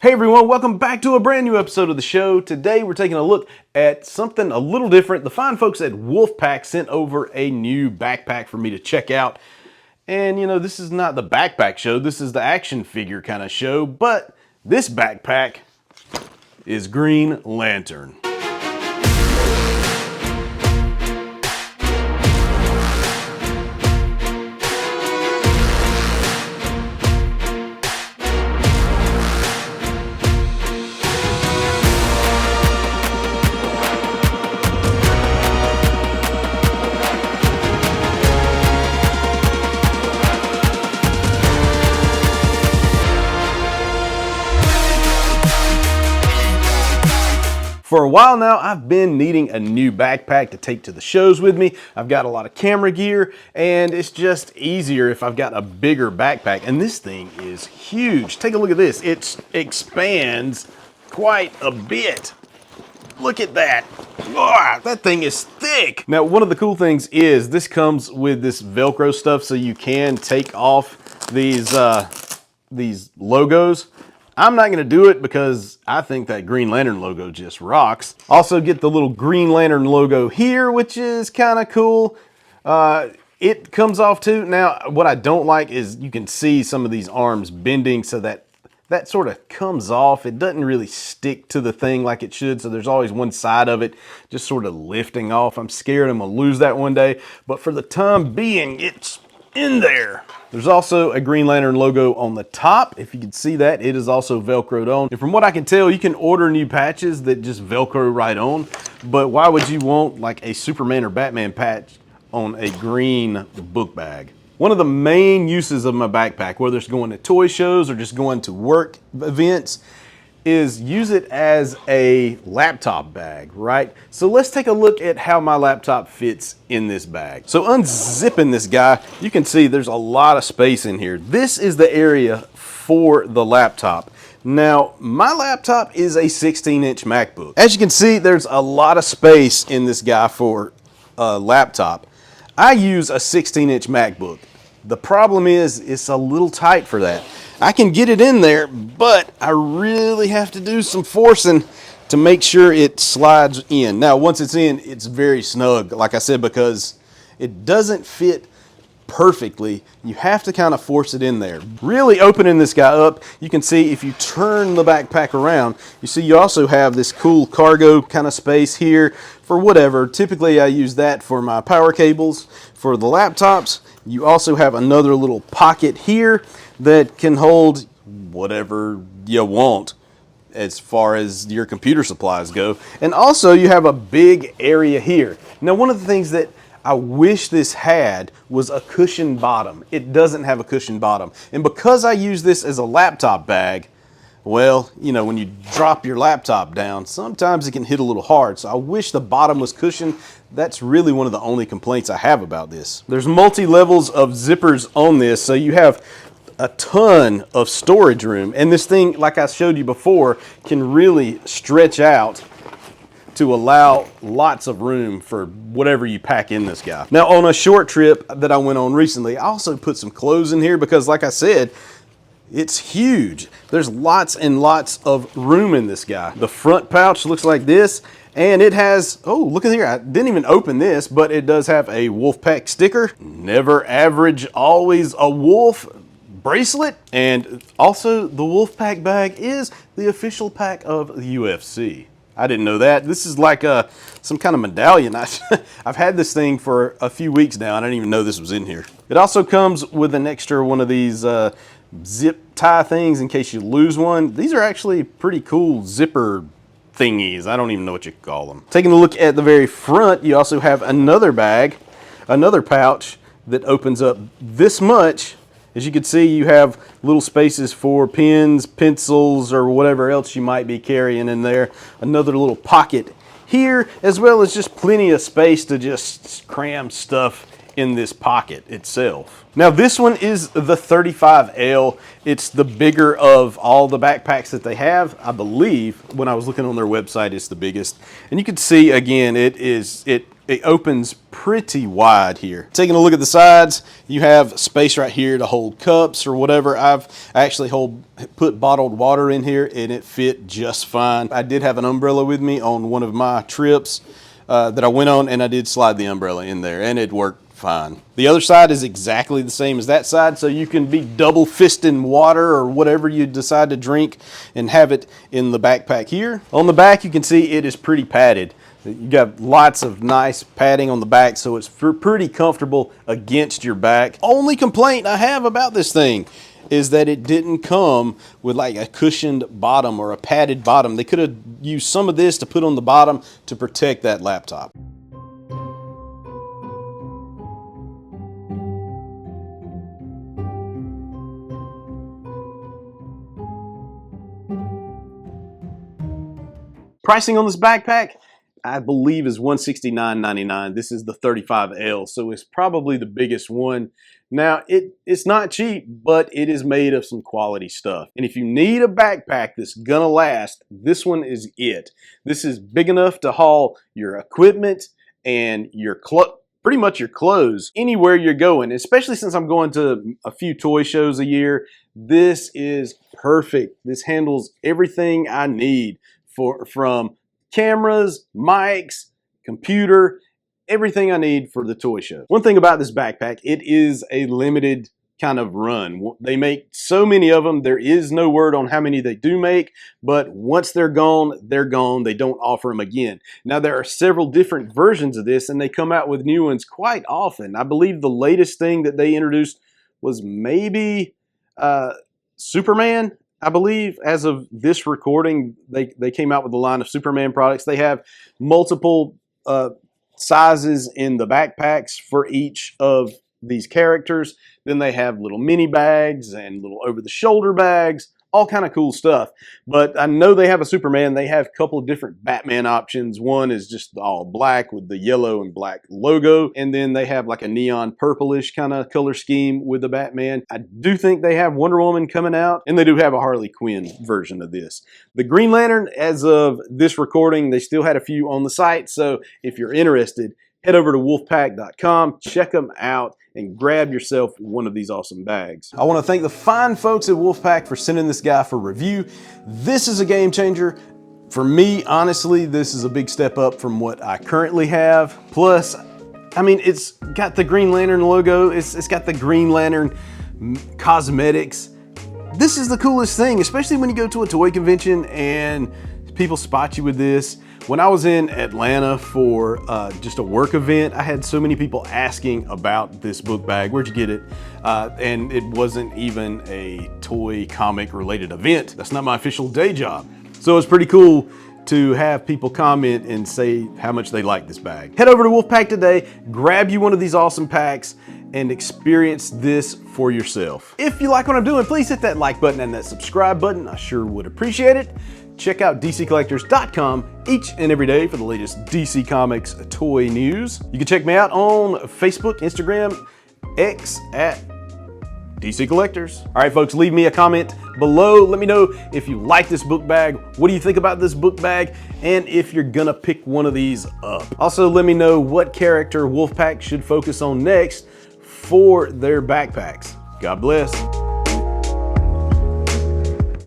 Hey everyone, welcome back to a brand new episode of the show. Today we're taking a look at something a little different. The fine folks at Wolfpak sent over a new backpack for me to check out. And you know, this is not the backpack show, this is the action figure kind of show, but this backpack is Green Lantern. For a while now, I've been needing a new backpack to take to the shows with me. I've got a lot of camera gear, and it's just easier if I've got a bigger backpack. And this thing is huge. Take a look at this. It expands quite a bit. Look at that. Oh, that thing is thick. Now, one of the cool things is this comes with this Velcro stuff, so you can take off these logos. I'm not gonna do it because I think that Green Lantern logo just rocks. Also get the little Green Lantern logo here, which is kind of cool. It comes off too. Now, what I don't like is you can see some of these arms bending, so that sort of comes off. It doesn't really stick to the thing like it should, so there's always one side of it just sort of lifting off. I'm scared I'm gonna lose that one day, but for the time being, it's in there. There's also a Green Lantern logo on the top. If you can see that, it is also Velcroed on. And from what I can tell, you can order new patches that just Velcro right on. But why would you want like a Superman or Batman patch on a green book bag? One of the main uses of my backpack, whether it's going to toy shows or just going to work events, is use it as a laptop bag, right? So let's take a look at how my laptop fits in this bag. So unzipping this guy, you can see there's a lot of space in here. This is the area for the laptop. Now, my laptop is a 16-inch MacBook. As you can see, there's a lot of space in this guy for a laptop. I use a 16-inch MacBook. The problem is it's a little tight for that. I can get it in there, but I really have to do some forcing to make sure it slides in. Now, once it's in, it's very snug, like I said, because it doesn't fit perfectly. You have to kind of force it in there. Really opening this guy up, you can see if you turn the backpack around, you see you also have this cool cargo kind of space here for whatever. Typically, I use that for my power cables. For the laptops, you also have another little pocket here that can hold whatever you want as far as your computer supplies go. And also you have a big area here. Now, one of the things that I wish this had was a cushioned bottom. It doesn't have a cushioned bottom. And because I use this as a laptop bag, well, you know, when you drop your laptop down, sometimes it can hit a little hard. So I wish the bottom was cushioned. That's really one of the only complaints I have about this. There's multi-levels of zippers on this, so you have a ton of storage room. And this thing, like I showed you before, can really stretch out to allow lots of room for whatever you pack in this guy. Now, on a short trip that I went on recently, I also put some clothes in here because, like I said, it's huge. There's lots and lots of room in this guy. The front pouch looks like this, and it has, oh, look at here. I didn't even open this, but it does have a Wolfpak sticker. Never average, always a wolf bracelet. And also the Wolfpak bag is the official pack of the UFC. I didn't know that. This is like some kind of medallion. I've had this thing for a few weeks now, and I didn't even know this was in here. It also comes with an extra one of these zip tie things in case you lose one. These are actually pretty cool zipper thingies. I don't even know what you call them. Taking a look at the very front, you also have another bag, another pouch that opens up this much. As you can see, you have little spaces for pens, pencils, or whatever else you might be carrying in there. Another little pocket here, as well as just plenty of space to just cram stuff in this pocket itself. Now this one is the 35L. It's the bigger of all the backpacks that they have. I believe when I was looking on their website, it's the biggest. And you can see again, it opens pretty wide here. Taking a look at the sides, you have space right here to hold cups or whatever. I've actually put bottled water in here and it fit just fine. I did have an umbrella with me on one of my trips that I went on, and I did slide the umbrella in there and it worked fine. The other side is exactly the same as that side, so you can be double fisting water or whatever you decide to drink and have it in the backpack here. On the back, you can see it is pretty padded. You got lots of nice padding on the back, so it's pretty comfortable against your back. Only complaint I have about this thing is that it didn't come with like a cushioned bottom or a padded bottom. They could have used some of this to put on the bottom to protect that laptop. Pricing on this backpack, I believe, is $169.99. This is the 35L, so it's probably the biggest one. Now, it's not cheap, but it is made of some quality stuff. And if you need a backpack that's gonna last, this one is it. This is big enough to haul your equipment and your pretty much your clothes anywhere you're going, especially since I'm going to a few toy shows a year. This is perfect. This handles everything I need from cameras, mics, computer, everything I need for the toy show. One thing about this backpack, it is a limited kind of run. They make so many of them. There is no word on how many they do make, but once they're gone, they're gone. They don't offer them again. Now, there are several different versions of this, and they come out with new ones quite often. I believe the latest thing that they introduced was maybe Superman. I believe as of this recording, they came out with a line of Superman products. They have multiple sizes in the backpacks for each of these characters. Then they have little mini bags and little over-the-shoulder bags, all kind of cool stuff. But I know they have a Superman. They have a couple of different Batman options. One is just all black with the yellow and black logo. And then they have like a neon purplish kind of color scheme with the Batman. I do think they have Wonder Woman coming out, and they do have a Harley Quinn version of this. The Green Lantern, as of this recording, they still had a few on the site. So if you're interested, head over to wolfpak.com, check them out, and grab yourself one of these awesome bags. I want to thank the fine folks at Wolfpak for sending this guy for review. This is a game changer. For me, honestly, this is a big step up from what I currently have. Plus, I mean, it's got the Green Lantern logo. It's got the Green Lantern cosmetics. This is the coolest thing, especially when you go to a toy convention and people spot you with this. When I was in Atlanta for just a work event, I had so many people asking about this book bag. Where'd you get it? And it wasn't even a toy comic related event. That's not my official day job. So it's pretty cool to have people comment and say how much they like this bag. Head over to Wolfpak today, grab you one of these awesome packs, and experience this for yourself. If you like what I'm doing, please hit that like button and that subscribe button. I sure would appreciate it. Check out DCcollectors.com each and every day for the latest DC Comics toy news. You can check me out on Facebook, Instagram, X at DC Collectors. All right, folks, leave me a comment below. Let me know if you like this book bag. What do you think about this book bag? And if you're gonna pick one of these up. Also, let me know what character Wolfpak should focus on next for their backpacks. God bless.